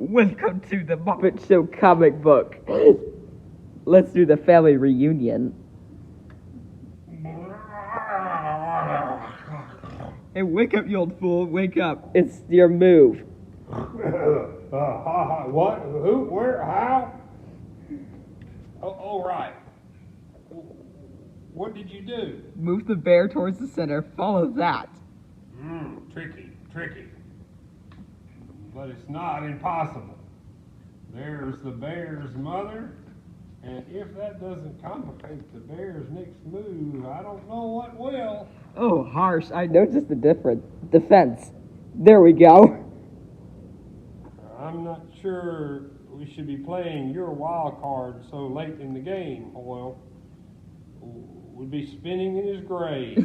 Welcome to the Muppet Show comic book. Let's do the family reunion. Hey, wake up, you old fool, wake up. It's your move. What? Who? Where? How? Oh, right. What did you do? Move the bear towards the center. Follow that. Tricky. But it's not impossible. There's the bear's mother, and if that doesn't complicate the bear's next move, I don't know what will. Oh, harsh. I noticed the difference. Defense. There we go. I'm not sure we should be playing your wild card so late in the game, Hoyle. Would be spinning in his grave.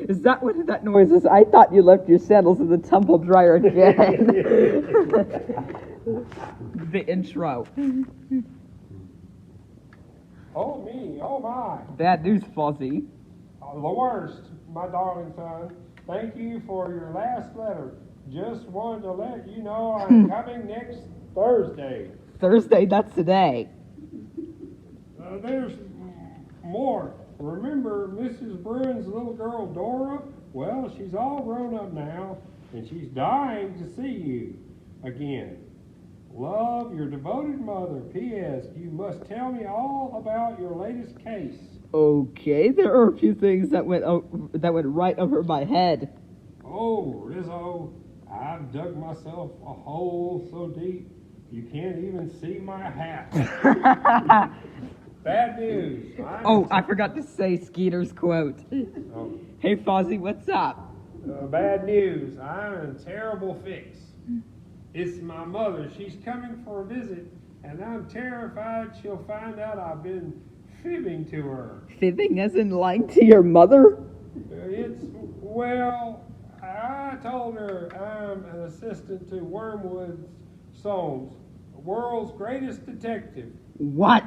Is that what that noise is? I thought you left your sandals in the tumble dryer again. The intro. Oh, me. Oh, my. Bad news, Fozzie. The worst, my darling son. Thank you for your last letter. Just wanted to let you know I'm coming next Thursday. Thursday, that's today. There's more. Remember Mrs. Bruin's little girl Dora? Well, she's all grown up now, and she's dying to see you again. Love, your devoted mother. P.S. You must tell me all about your latest case. Okay, there are a few things that went right over my head. Oh, Rizzo, I've dug myself a hole so deep you can't even see my hat. Bad news. I forgot to say Skeeter's quote. Oh. Hey, Fozzie, what's up? Bad news. I'm in a terrible fix. It's my mother. She's coming for a visit, and I'm terrified she'll find out I've been fibbing to her. Fibbing as in lying to your mother? I told her I'm an assistant to Wormwood Soames, the world's greatest detective. What?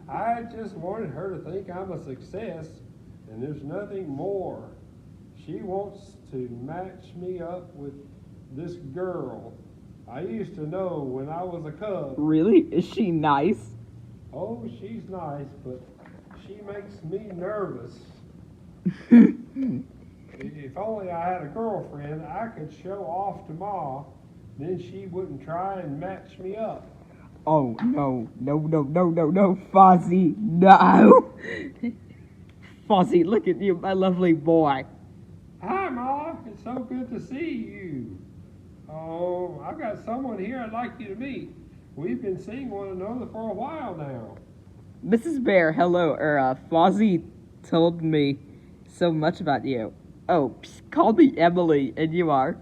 I just wanted her to think I'm a success, and there's nothing more. She wants to match me up with this girl I used to know when I was a cub. Really? Is she nice? Oh, she's nice, but she makes me nervous. If only I had a girlfriend, I could show off to Ma. Then she wouldn't try and match me up. Oh, no, Fozzie, no. Fozzie, look at you, my lovely boy. Hi, Ma. It's so good to see you. Oh, I've got someone here I'd like you to meet. We've been seeing one another for a while now. Mrs. Bear, hello. Fozzie told me so much about you. Oh, call me Emily, and you are?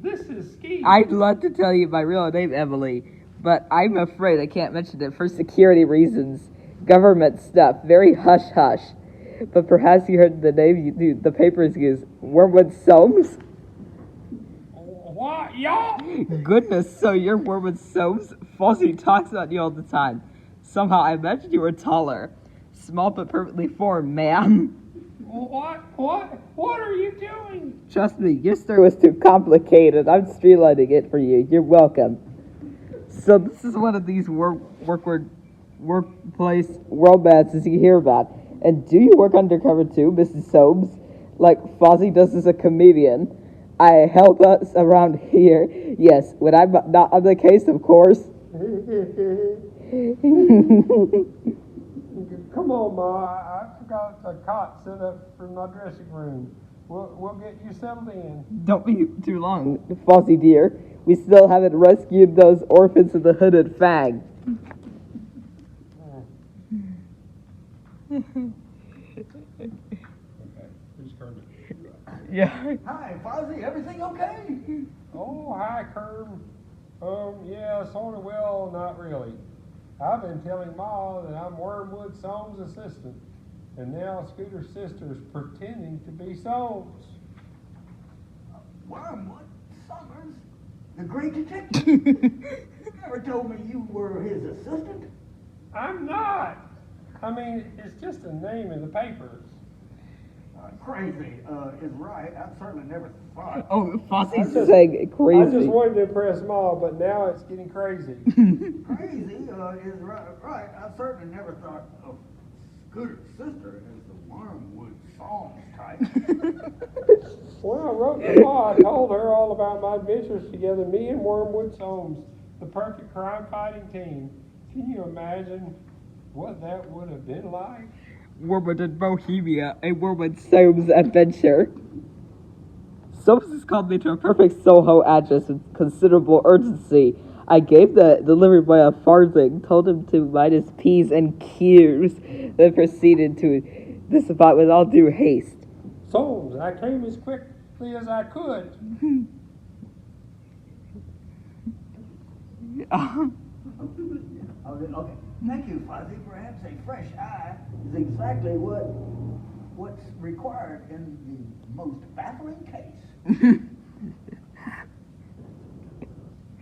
This is Skeet. I'd love to tell you my real name, Emily, but I'm afraid I can't mention it for security reasons. Government stuff, very hush-hush. But perhaps you heard the name the papers use, Wormwood Soames? What, y'all? Goodness, so you're Wormwood Soames? Fozzie talks about you all the time. Somehow I imagined you were taller. Small but perfectly formed, ma'am. What are you doing? Trust me, your story was too complicated. I'm streamlining it for you. You're welcome. So this is one of these workplace romances you hear about. And do you work undercover too, Mrs. Soames? Like Fozzie does as a comedian. I help us around here. Yes, when I'm not on the case, of course. Come on, Ma. I forgot a cot set up for my dressing room. We'll get you settled in. Don't be too long, Fozzie dear. We still haven't rescued those orphans of the hooded fag. Yeah. Hi, Fozzie. Everything okay? Oh, hi, Kerb. Yeah, sort of well, not really. I've been telling Ma that I'm Wormwood Soames' assistant, and now Scooter's sister's pretending to be Soames. Wormwood Summers? The great detective? You never told me you were his assistant. I'm not. I mean, it's just a name in the papers. Crazy is right. I certainly never thought. Oh, Fozzie's just- saying crazy. I just wanted to impress Mom, but now it's getting crazy. Crazy is right. I certainly never thought of Scooter's sister as the Wormwood Songs type. Well, I wrote to Ma. I told her all about my adventures together, me and Wormwood Soames, the perfect crime-fighting team. Can you imagine what that would have been like? Wormwood in Bohemia, a Wormwood Soames adventure. Soames has called me to a perfect Soho address with considerable urgency. I gave the delivery boy a farthing, told him to mind his P's and Q's, then proceeded to the spot with all due haste. Soames, I came as quickly as I could. Okay. Thank you, Fuzzy. Perhaps a fresh eye is exactly what's required in the most baffling case.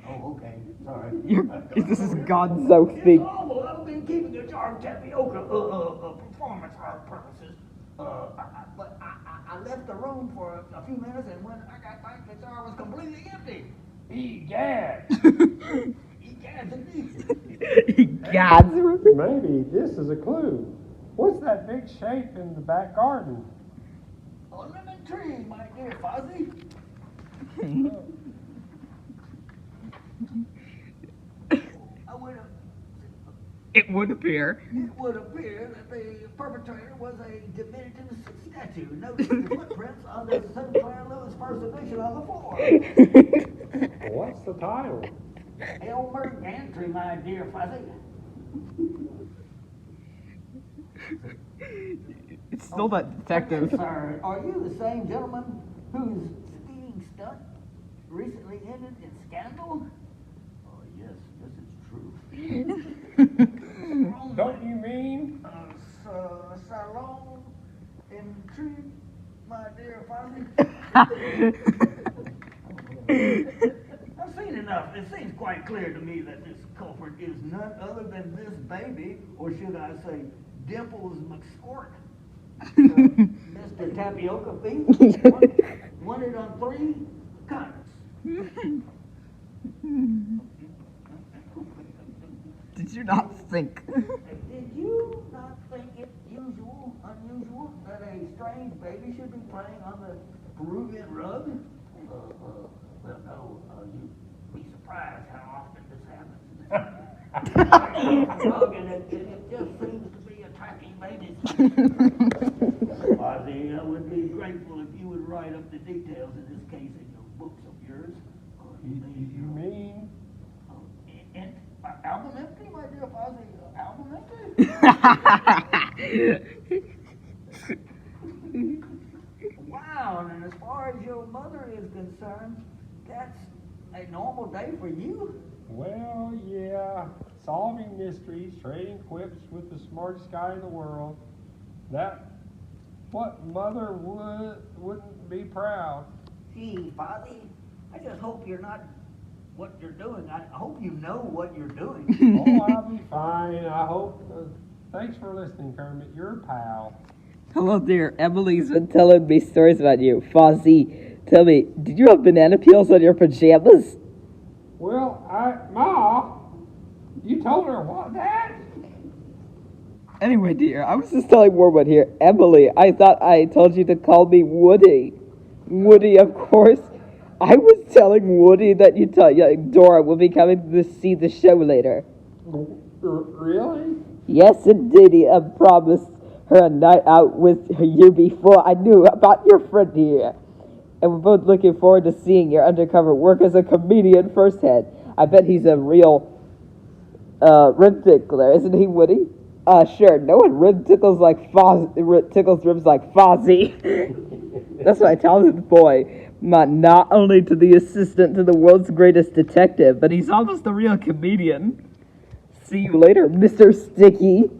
Oh, okay. Sorry. This is Gonzo It's speak. awful. I've been keeping a jar of tapioca performance art purposes. But I left the room for a few minutes, and when I got back, the jar was completely empty. Egad! Egad, indeed. God's Maybe this is a clue. What's that big shape in the back garden? A lemon tree, my dear Fuzzy. It would appear. It would appear that the perpetrator was a diminutive statue. Notice the footprints on the Sinclair Lewis first edition on the floor. What's the title? Elmer Gantry, my dear Fuzzy. It's still that detective. Sir, are you the same gentleman whose speeding stunt recently ended in scandal? Oh, yes, this is true. Don't you mean? Salon intrigue, my dear Fuzzy. I've seen enough. It seems quite clear to me that this culprit is none other than this baby, or should I say, Dimples McSquirt. Mr. Tapioca Feet, wanted on 3 counts. Did you not think? Did you not think it unusual, that a strange baby should be playing on the Peruvian rug? Well, no, you'd be surprised how often this happens. Rug, and it just seems to be attracting babies. Ozzy, I would be grateful if you would write up the details of this case in your books of yours. You mean? Album empty, my dear Fozzie? Album empty? Wow, and as far as your mother is concerned, that's a normal day for you? Well, yeah. Solving mysteries, trading quips with the smartest guy in the world. That, what mother wouldn't be proud? Gee, Fozzie, I just hope you're not what you're doing. I hope you know what you're doing. Oh, I'll be fine. I hope. Thanks for listening, Kermit. You're a pal. Hello, dear. Emily's been telling me stories about you. Fozzie, tell me, did you have banana peels on your pajamas? Well, Ma, you told her what, that? Anyway, dear, I was just telling Wormwood here. Emily, I thought I told you to call me Woody. Woody, of course. I was telling Woody that Dora will be coming to see the show later. Really? Yes, indeed. I promised her a night out with you before I knew about your friend here. And we're both looking forward to seeing your undercover work as a comedian firsthand. I bet he's a real rib tickler, isn't he, Woody? Sure. No one rib tickles tickles ribs like Fozzie. That's what I tell the boy. Not only to the assistant to the world's greatest detective, but he's almost a real comedian. See you later, Mr. Sticky.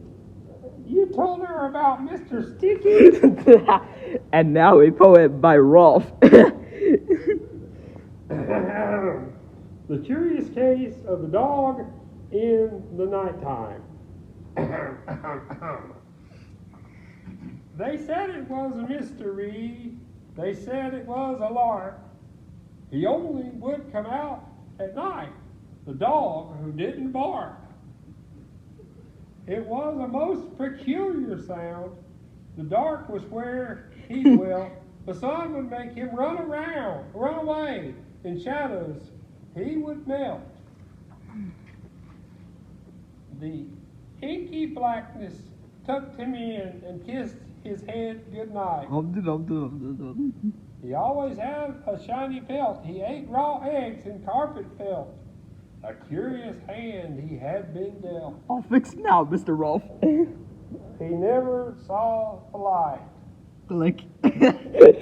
You told her about Mr. Sticky? And now a poem by Rolf. The Curious Case of the Dog in the Nighttime. They said it was a mystery. They said it was a lark. He only would come out at night, the dog who didn't bark. It was a most peculiar sound. The dark was where he dwelt. The sun would make him run away. In shadows, he would melt. The inky blackness tucked him in and kissed his head goodnight. He always had a shiny pelt. He ate raw eggs and carpet felt. A curious hand he had been dealt. I'll fix now, Mr. Rolf. He never saw the light. Like,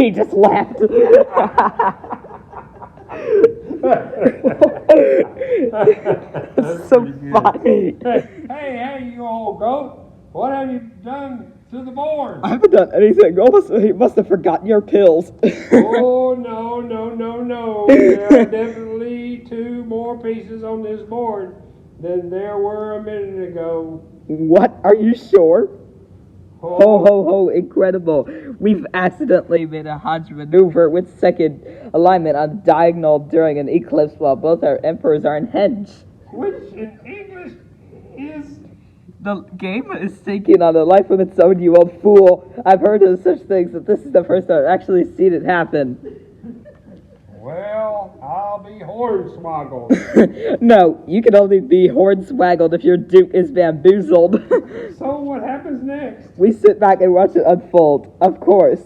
he just laughed. It's so funny. Hey, you old goat. What have you done to the board? I haven't done anything. He must have forgotten your pills. Oh, no. There are definitely 2 more pieces on this board than there were a minute ago. What? Are you sure? Oh. Ho, ho, ho, incredible. We've accidentally made a Hodge maneuver with second alignment on diagonal during an eclipse while both our emperors are in henge. Which in English is... The game is sinking on a life of its own, you old fool. I've heard of such things, but this is the first I've actually seen it happen. Well, I'll be hornswoggled. No, you can only be hornswaggled if your duke is bamboozled. So what happens next? We sit back and watch it unfold, of course.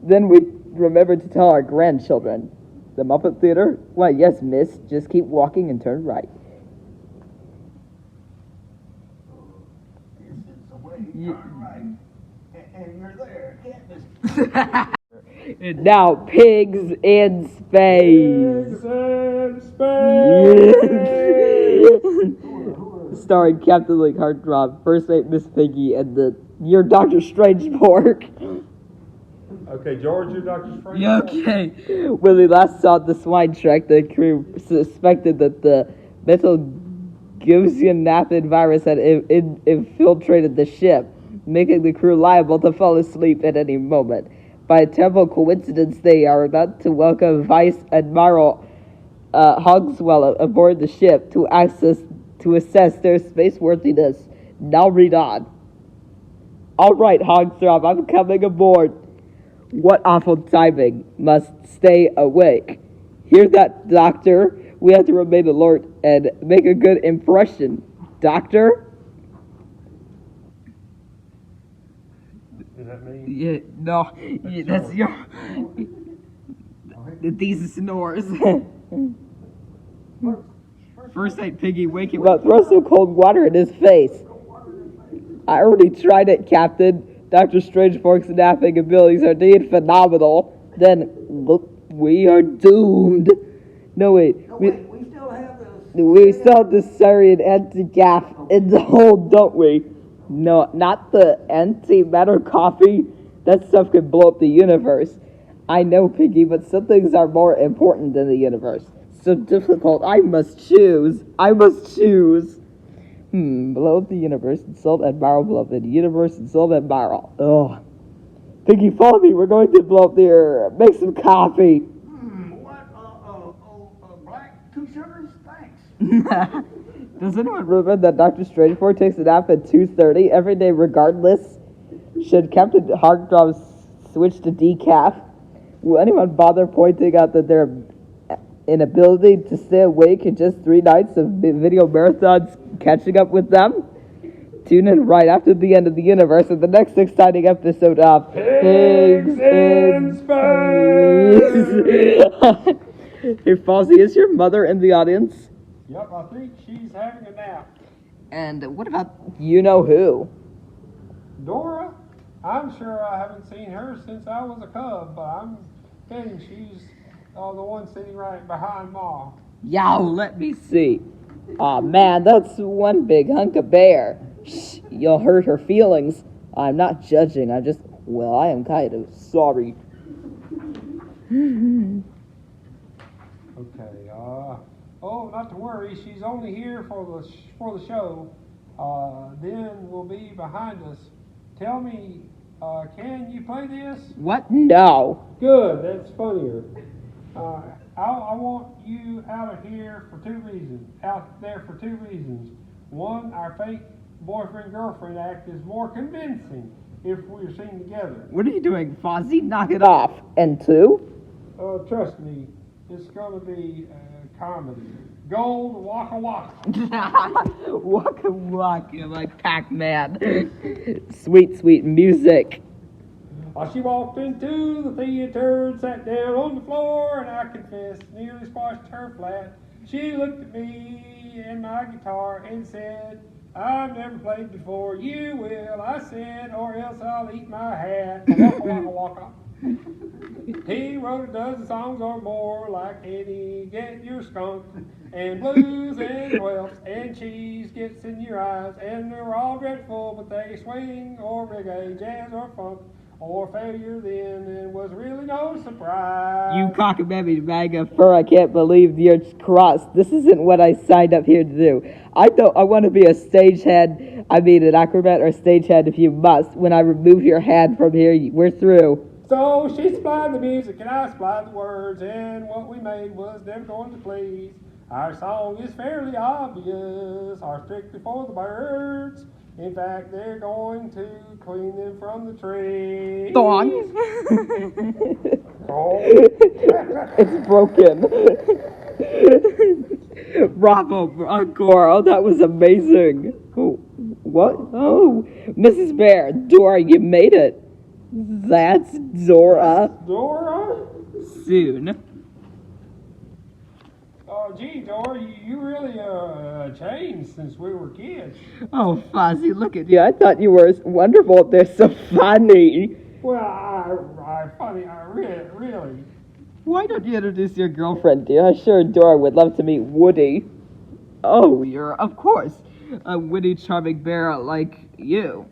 Then we remember to tell our grandchildren. The Muppet Theater? Why, yes, miss. Just keep walking and turn right. Distance away, turn right, and you're there. Can't miss. And now, pigs in space. Pigs in space. Starring Captain Link Heartthrob, First Mate Miss Piggy, and your Dr. Strange pork. Okay, George, you're Dr. Strange. Yeah, okay. When we last saw the swine trek, the crew suspected that the metal Gaussian naphthalene virus had infiltrated the ship, making the crew liable to fall asleep at any moment. By a terrible coincidence, they are about to welcome Vice Admiral Hogswell aboard the ship to assess their spaceworthiness. Now read on. All right, Hogthrob, I'm coming aboard. What awful timing. Must stay awake. Hear that, Doctor? We have to remain alert and make a good impression. Doctor? Is that me? Yeah, no, yeah, that's your... These snores. First Mate Piggy, wake him up. Throw some cold water in his face. I already tried it, Captain. Dr. Strangefork's napping abilities are indeed phenomenal. Then, look, we are doomed. No, wait. No, wait, we still have the Sarian anti-gaff in the hold, don't we? No, not the anti-matter coffee. That stuff could blow up the universe. I know, Piggy, but some things are more important than the universe. So difficult. I must choose. Blow up the universe, insult Admiral, blow up the universe, insult Admiral. Ugh. Piggy, follow me. We're going to blow up the earth. Make some coffee. What? Black, 2 sugars? Thanks. Does anyone remember that Dr. Strangefork takes a nap at 2:30 every day regardless? Should Captain Hogdrop switch to decaf? Will anyone bother pointing out that their inability to stay awake in just 3 nights of video marathons catching up with them? Tune in right after the end of the universe and the next exciting episode of Pigs in Space. Hey, Fozzie, is your mother in the audience? Yep, I think she's having a nap. And what about you-know-who? Dora? I'm sure I haven't seen her since I was a cub, but I'm betting she's the one sitting right behind Ma. Yow, let me see. Aw, man, that's one big hunk of bear. Shh, you'll hurt her feelings. I'm not judging, I am kind of sorry. Okay, not to worry, she's only here for the show. Then we'll be behind us. Tell me Can you play this? What? No. Good, that's funnier. I want you out of here for two reasons. Out there for two reasons. One, our fake boyfriend-girlfriend act is more convincing if we're seen together. What are you doing, Fozzie? Knock it off. And two? Trust me, it's gonna be comedy. Gold waka waka. Waka waka like Pac-Man. Sweet, sweet music. She walked into the theater and sat down on the floor, and I confess, nearly squashed her flat. She looked at me and my guitar and said, I've never played before. You will, I said, or else I'll eat my hat. Waka waka waka. He wrote a dozen songs or more, like Eddie, Get Your Skunk, and blues and twelfths, and cheese gets in your eyes, and they're all dreadful, but they swing or reggae, jazz or funk, or failure then, and was really no surprise. You cockamamie bag of fur, I can't believe you're crossed. This isn't what I signed up here to do. I want to be a stagehand, an acrobat or stagehand if you must. When I remove your hand from here, we're through. So she supplied the music and I supplied the words, and what we made was never going to please. Our song is fairly obvious, are strictly for the birds. In fact, they're going to clean them from the tree. Thorns. Oh. It's broken. Bravo, encore. Oh, that was amazing. Oh, what? Oh, Mrs. Bear, Dora, you made it. That's Dora. Dora? Soon. Oh, gee, Dora, you really changed since we were kids. Oh, Fozzie, look at you. I thought you were wonderful. They're so funny. Well, really. Why don't you introduce your girlfriend, dear? I'm sure Dora would love to meet Woody. Oh, you're, of course, a witty, charming bear like you.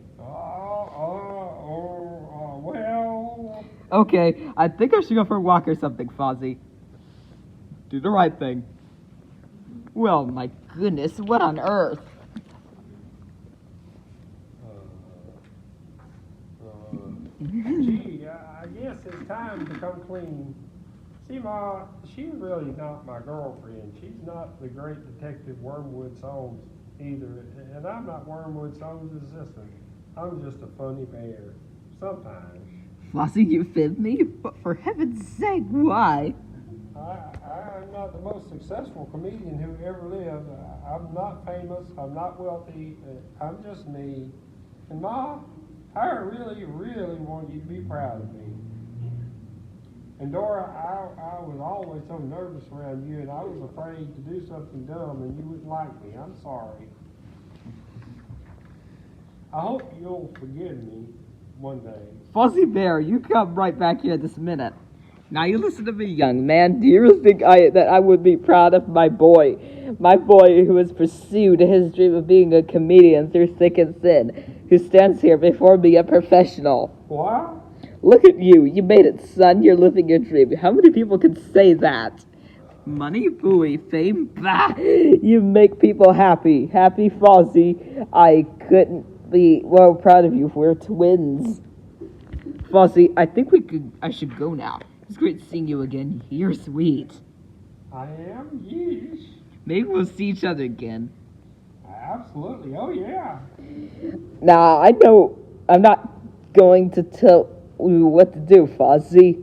Well. Okay, I think I should go for a walk or something, Fozzie. Do the right thing. Well, my goodness, what on earth? Gee, I guess it's time to come clean. See, Ma, she's really not my girlfriend. She's not the great detective Wormwood Soames either, and I'm not Wormwood Soames' assistant. I'm just a funny bear. Sometimes. Flossie, you fibbed me? But for heaven's sake, why? I'm not the most successful comedian who ever lived. I'm not famous. I'm not wealthy. I'm just me. And Ma, I really, really want you to be proud of me. And Dora, I was always so nervous around you, and I was afraid to do something dumb, and you wouldn't like me. I'm sorry. I hope you'll forgive me one day. Fuzzy Bear, you come right back here this minute. Now you listen to me, young man. Do you think that I would be proud of my boy who has pursued his dream of being a comedian through thick and thin, who stands here before me a professional? What? Look at you. You made it, son. You're living your dream. How many people can say that? Money, booey, fame, bah. You make people happy. Happy Fozzie. I couldn't be more proud of you if we're twins. Fozzie, I think I should go now. It's great seeing you again. You're sweet. I am? Yes. Maybe we'll see each other again. Absolutely. Oh, yeah. Now, I know I'm not going to tell you what to do, Fozzie.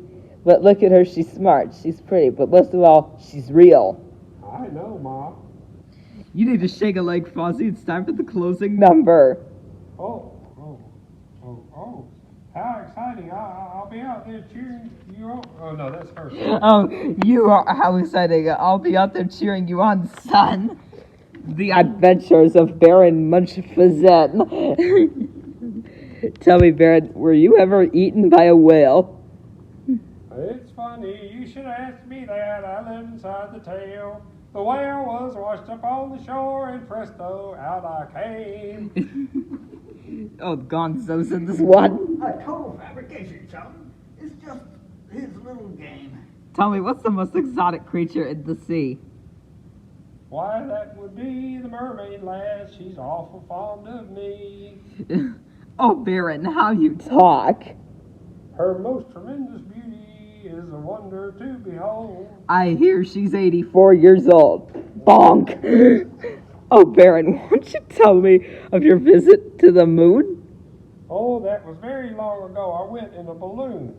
But look at her. She's smart. She's pretty. But most of all, she's real. I know, Ma. You need to shake a leg, Fozzie. It's time for the closing number. Oh. How exciting. I'll be out there cheering you on. Oh, no, that's her. Oh, you are. How exciting. I'll be out there cheering you on, son. The Adventures of Baron Munchausen. Tell me, Baron, were you ever eaten by a whale? It's funny, you should have asked me that. I live inside the tale. The whale was washed up on the shore, and presto, out I came. Oh, Gonzo's in this one. A total fabrication, chum. It's just his little game. Tell me, what's the most exotic creature in the sea? Why, that would be the mermaid lass. She's awful fond of me. Oh, Baron, how you talk. Her most tremendous beauty is a wonder to behold. I hear she's 84 years old. Bonk. Oh, Baron, won't you tell me of your visit to the moon? Oh, that was very long ago. I went in a balloon.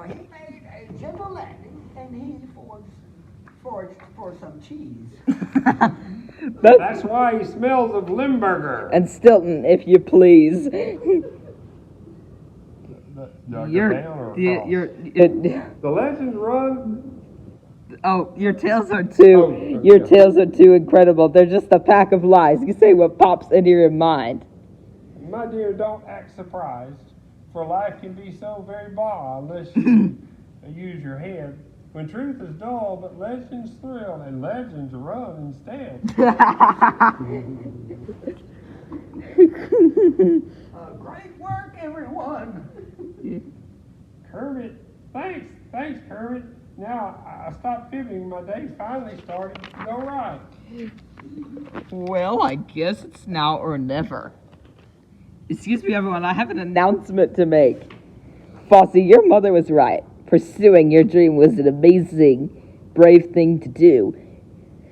He made a gentle landing, and he foraged for some cheese. That's why he smells of Limburger. And Stilton, if you please. The legend runs. Oh, your tales are too incredible. They're just a pack of lies. You say what pops into your mind. My dear, don't act surprised, for life can be so very blah unless you use your head. When truth is dull, but legends thrill, and legends run instead. Great work, everyone. Kermit, thanks, Kermit. Now I stopped fibbing. My day's finally started to go right. Well, I guess it's now or never. Excuse me, everyone. I have an announcement to make. Fossy, your mother was right. Pursuing your dream was an amazing, brave thing to do.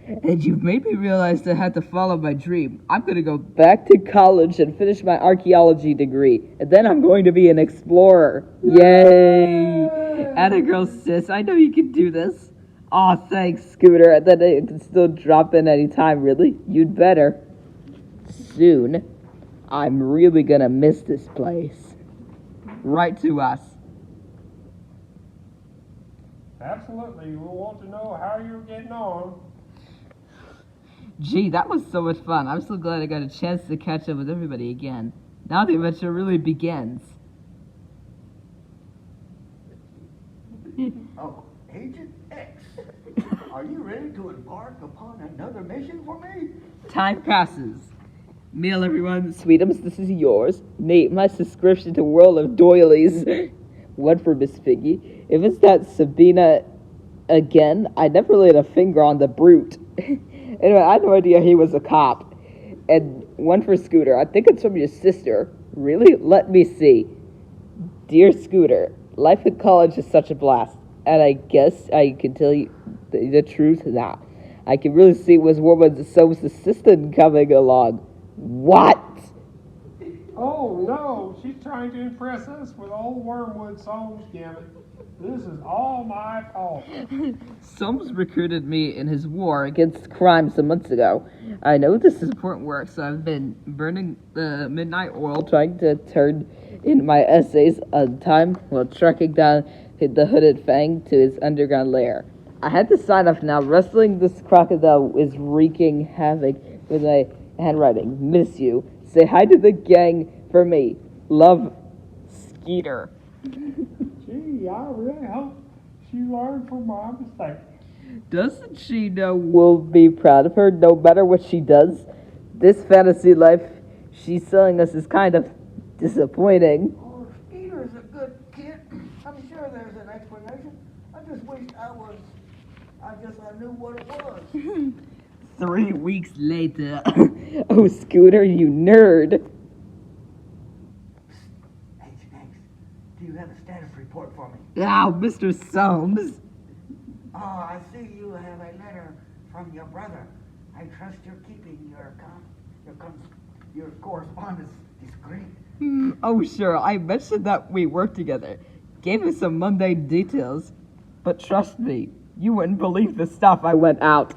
And you've made me realize I had to follow my dream. I'm going to go back to college and finish my archaeology degree. And then I'm going to be an explorer. Yay! Atta girl, sis. I know you can do this. Aw, thanks, Scooter. And then I can still drop in anytime, really. You'd better. Soon. I'm really going to miss this place. Write to us. Absolutely. We'll want to know how you're getting on. Gee, that was so much fun. I'm so glad I got a chance to catch up with everybody again. Now the adventure really begins. Oh, Agent X, are you ready to embark upon another mission for me? Time passes. Meal, everyone. Sweetums, this is yours. Nate, my subscription to World of Doilies. One for Miss Piggy. If it's that Sabina again, I never laid a finger on the brute. Anyway, I had no idea he was a cop. And one for Scooter. I think it's from your sister. Really? Let me see. Dear Scooter, life at college is such a blast. And I guess I can tell you the truth now. I can really see was woman's Soap's assistant coming along. What? Oh no, she's trying to impress us with old Wormwood songs, Gavin. This is all my fault. Soames recruited me in his war against crime some months ago. I know this is important work, so I've been burning the midnight oil trying to turn in my essays on time while tracking down the hooded Fang to his underground lair. I had to sign off now. Wrestling this crocodile is wreaking havoc with my handwriting. Miss you. Say hi to the gang for me. Love, Skeeter. Gee, I really hope she learned from my mistake. Doesn't she know we'll be proud of her no matter what she does? This fantasy life she's selling us is kind of disappointing. Oh, Skeeter's a good kid. I'm sure there's an explanation. I just wish I knew what it was. 3 weeks later. Oh, Scooter, you nerd. Agent X, do you have a status report for me? Oh, Mr. Soames. Oh, I see you have a letter from your brother. I trust you're keeping your correspondence discreet. Oh, sure, I mentioned that we work together. Gave us some mundane details. But trust me, you wouldn't believe the stuff I went out.